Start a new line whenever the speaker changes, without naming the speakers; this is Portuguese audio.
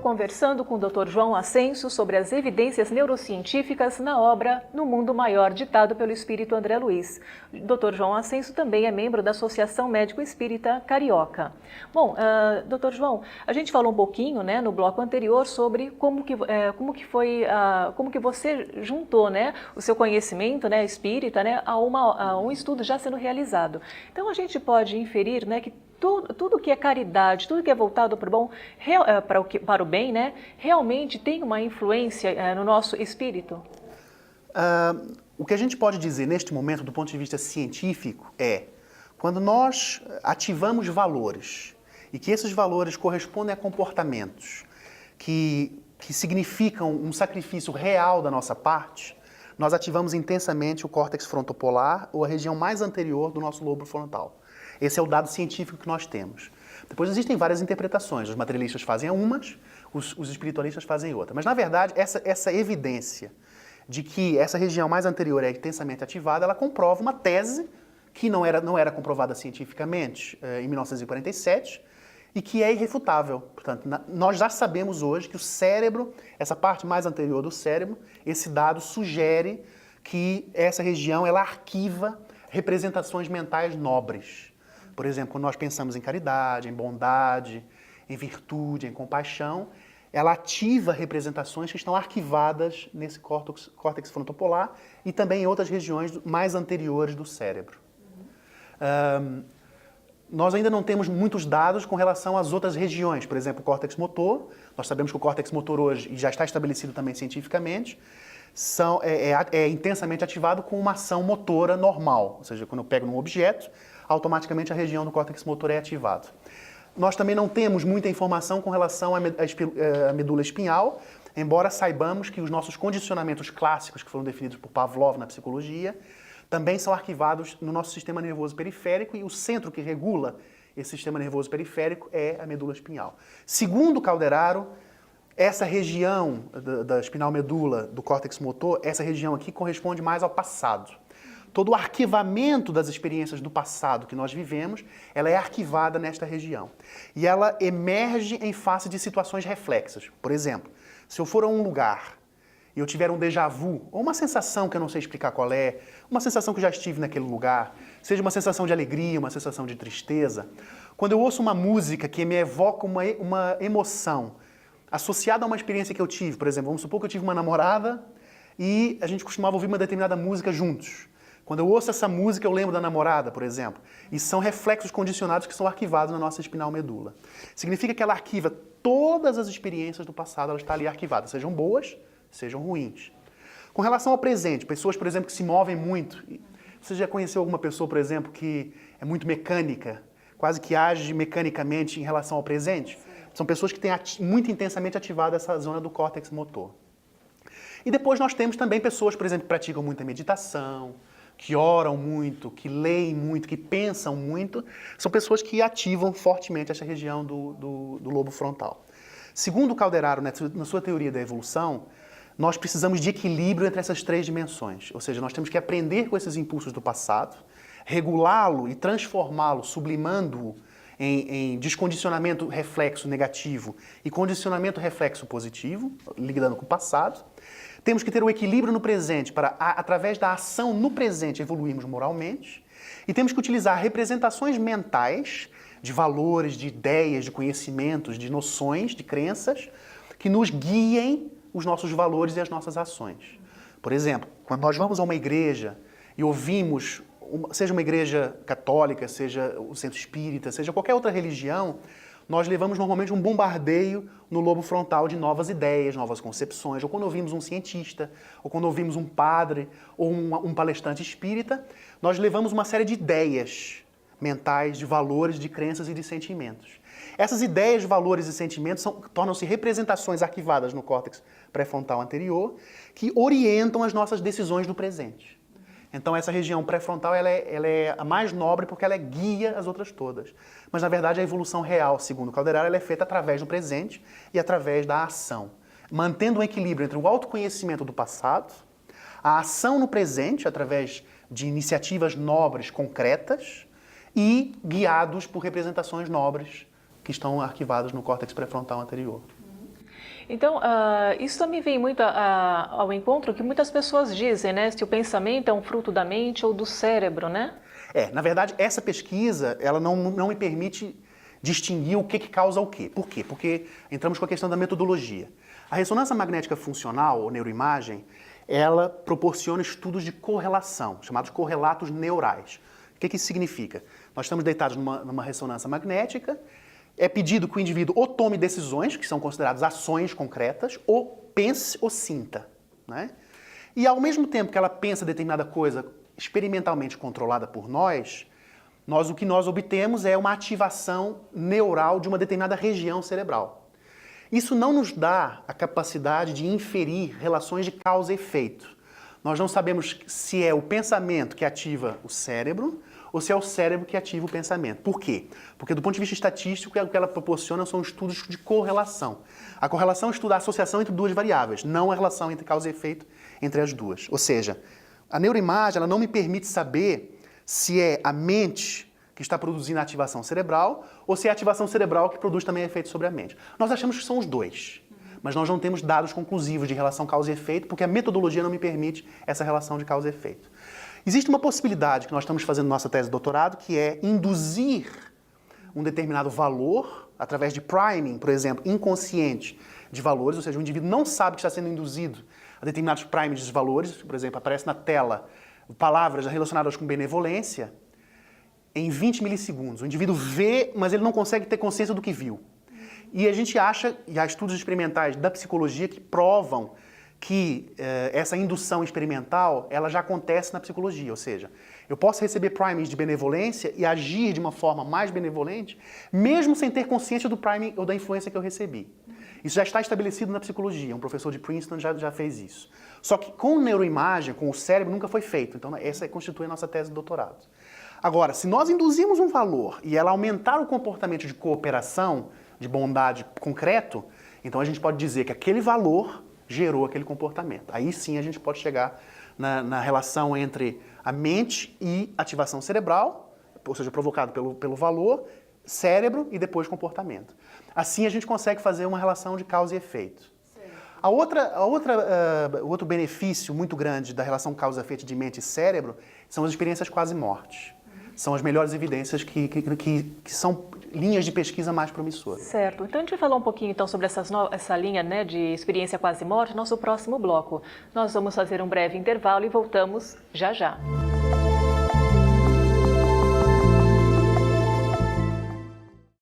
conversando com o Dr. João Ascenso sobre as evidências neurocientíficas na obra No Mundo Maior, ditado pelo espírito André Luiz. O Dr. João Ascenso também é membro da Associação Médico Espírita Carioca. Bom, Dr. João, a gente falou um pouquinho, né, no bloco anterior sobre como que você juntou, né, o seu conhecimento, né, espírita, né, a um estudo já sendo realizado. Então a gente pode inferir, né, que tudo que é caridade, tudo que é voltado para o bom, para o bem, né, realmente tem uma influência no nosso espírito?
O que a gente pode dizer neste momento, do ponto de vista científico, é quando nós ativamos valores e que esses valores correspondem a comportamentos que significam um sacrifício real da nossa parte, nós ativamos intensamente o córtex frontopolar ou a região mais anterior do nosso lobo frontal. Esse é o dado científico que nós temos. Depois existem várias interpretações. Os materialistas fazem umas, os espiritualistas fazem outra. Mas, na verdade, essa evidência de que essa região mais anterior é intensamente ativada, ela comprova uma tese que não era comprovada cientificamente em 1947 e que é irrefutável. Portanto, nós já sabemos hoje que o cérebro, essa parte mais anterior do cérebro, esse dado sugere que essa região ela arquiva representações mentais nobres. Por exemplo, quando nós pensamos em caridade, em bondade, em virtude, em compaixão, ela ativa representações que estão arquivadas nesse córtex frontopolar e também em outras regiões mais anteriores do cérebro. Nós ainda não temos muitos dados com relação às outras regiões, por exemplo, o córtex motor. Nós sabemos que o córtex motor hoje, e já está estabelecido também cientificamente, é intensamente ativado com uma ação motora normal, ou seja, quando eu pego num objeto, automaticamente a região do córtex motor é ativada. Nós também não temos muita informação com relação à medula espinhal, embora saibamos que os nossos condicionamentos clássicos, que foram definidos por Pavlov na psicologia, também são arquivados no nosso sistema nervoso periférico e o centro que regula esse sistema nervoso periférico é a medula espinhal. Segundo Calderaro, essa região da espinal medula, do córtex motor, essa região aqui corresponde mais ao passado. Todo o arquivamento das experiências do passado que nós vivemos, ela é arquivada nesta região. E ela emerge em face de situações reflexas. Por exemplo, se eu for a um lugar e eu tiver um déjà vu, ou uma sensação que eu não sei explicar qual é, uma sensação que eu já estive naquele lugar, seja uma sensação de alegria, uma sensação de tristeza, quando eu ouço uma música que me evoca uma emoção associada a uma experiência que eu tive, por exemplo, vamos supor que eu tive uma namorada e a gente costumava ouvir uma determinada música juntos. Quando eu ouço essa música, eu lembro da namorada, por exemplo. E são reflexos condicionados que são arquivados na nossa espinal medula. Significa que ela arquiva todas as experiências do passado, ela está ali arquivada, sejam boas, sejam ruins. Com relação ao presente, pessoas, por exemplo, que se movem muito. Você já conheceu alguma pessoa, por exemplo, que é muito mecânica, quase que age mecanicamente em relação ao presente? São pessoas que têm muito intensamente ativada essa zona do córtex motor. E depois nós temos também pessoas, por exemplo, que praticam muita meditação, que oram muito, que leem muito, que pensam muito, são pessoas que ativam fortemente essa região do lobo frontal. Segundo Calderaro, na sua teoria da evolução, nós precisamos de equilíbrio entre essas três dimensões. Ou seja, nós temos que aprender com esses impulsos do passado, regulá-lo e transformá-lo, sublimando-o em descondicionamento reflexo negativo e condicionamento reflexo positivo, lidando com o passado. Temos que ter o equilíbrio no presente para, através da ação no presente, evoluirmos moralmente. E temos que utilizar representações mentais de valores, de ideias, de conhecimentos, de noções, de crenças, que nos guiem os nossos valores e as nossas ações. Por exemplo, quando nós vamos a uma igreja e ouvimos, seja uma igreja católica, seja o centro espírita, seja qualquer outra religião, nós levamos normalmente um bombardeio no lobo frontal de novas ideias, novas concepções, ou quando ouvimos um cientista, ou quando ouvimos um padre, ou um palestrante espírita, nós levamos uma série de ideias mentais, de valores, de crenças e de sentimentos. Essas ideias, valores e sentimentos tornam-se representações arquivadas no córtex pré-frontal anterior, que orientam as nossas decisões do presente. Então essa região pré-frontal ela é a mais nobre porque ela guia as outras todas. Mas na verdade a evolução real, segundo Calderaro, ela é feita através do presente e através da ação. Mantendo um equilíbrio entre o autoconhecimento do passado, a ação no presente através de iniciativas nobres, concretas, e guiados por representações nobres que estão arquivadas no córtex pré-frontal anterior.
Então, isso também vem muito ao encontro que muitas pessoas dizem, né? Se o pensamento é um fruto da mente ou do cérebro, né?
Na verdade, essa pesquisa, ela não me permite distinguir o que causa o quê. Por quê? Porque entramos com a questão da metodologia. A ressonância magnética funcional, ou neuroimagem, ela proporciona estudos de correlação, chamados correlatos neurais. O que isso significa? Nós estamos deitados numa ressonância magnética, é pedido que o indivíduo ou tome decisões, que são consideradas ações concretas, ou pense ou sinta, né? E ao mesmo tempo que ela pensa determinada coisa experimentalmente controlada por nós, o que nós obtemos é uma ativação neural de uma determinada região cerebral. Isso não nos dá a capacidade de inferir relações de causa e efeito. Nós não sabemos se é o pensamento que ativa o cérebro ou se é o cérebro que ativa o pensamento. Por quê? Porque do ponto de vista estatístico, o que ela proporciona são estudos de correlação. A correlação estuda a associação entre duas variáveis, não a relação entre causa e efeito entre as duas. Ou seja, a neuroimagem ela não me permite saber se é a mente que está produzindo a ativação cerebral ou se é a ativação cerebral que produz também efeito sobre a mente. Nós achamos que são os dois, mas nós não temos dados conclusivos de relação causa e efeito porque a metodologia não me permite essa relação de causa e efeito. Existe uma possibilidade que nós estamos fazendo na nossa tese de doutorado, que é induzir um determinado valor através de priming, por exemplo, inconsciente de valores, ou seja, o indivíduo não sabe que está sendo induzido a determinados primings de valores, por exemplo, aparece na tela palavras relacionadas com benevolência, em 20 milissegundos. O indivíduo vê, mas ele não consegue ter consciência do que viu. E a gente acha, e há estudos experimentais da psicologia que provam que essa indução experimental ela já acontece na psicologia, ou seja, eu posso receber primings de benevolência e agir de uma forma mais benevolente, mesmo sem ter consciência do priming ou da influência que eu recebi. Isso já está estabelecido na psicologia, um professor de Princeton já fez isso. Só que com neuroimagem, com o cérebro, nunca foi feito, então essa constitui a nossa tese de doutorado. Agora, se nós induzirmos um valor e ela aumentar o comportamento de cooperação, de bondade concreto, então a gente pode dizer que aquele valor gerou aquele comportamento. Aí sim a gente pode chegar na relação entre a mente e ativação cerebral, ou seja, provocado pelo valor, cérebro e depois comportamento. Assim a gente consegue fazer uma relação de causa e efeito. O outro benefício muito grande da relação causa-efeito de mente e cérebro são as experiências quase-morte. São as melhores evidências que são linhas de pesquisa mais promissoras.
Certo. Então a gente vai falar um pouquinho então sobre essa linha, né, de experiência quase-morte no nosso próximo bloco. Nós vamos fazer um breve intervalo e voltamos já já.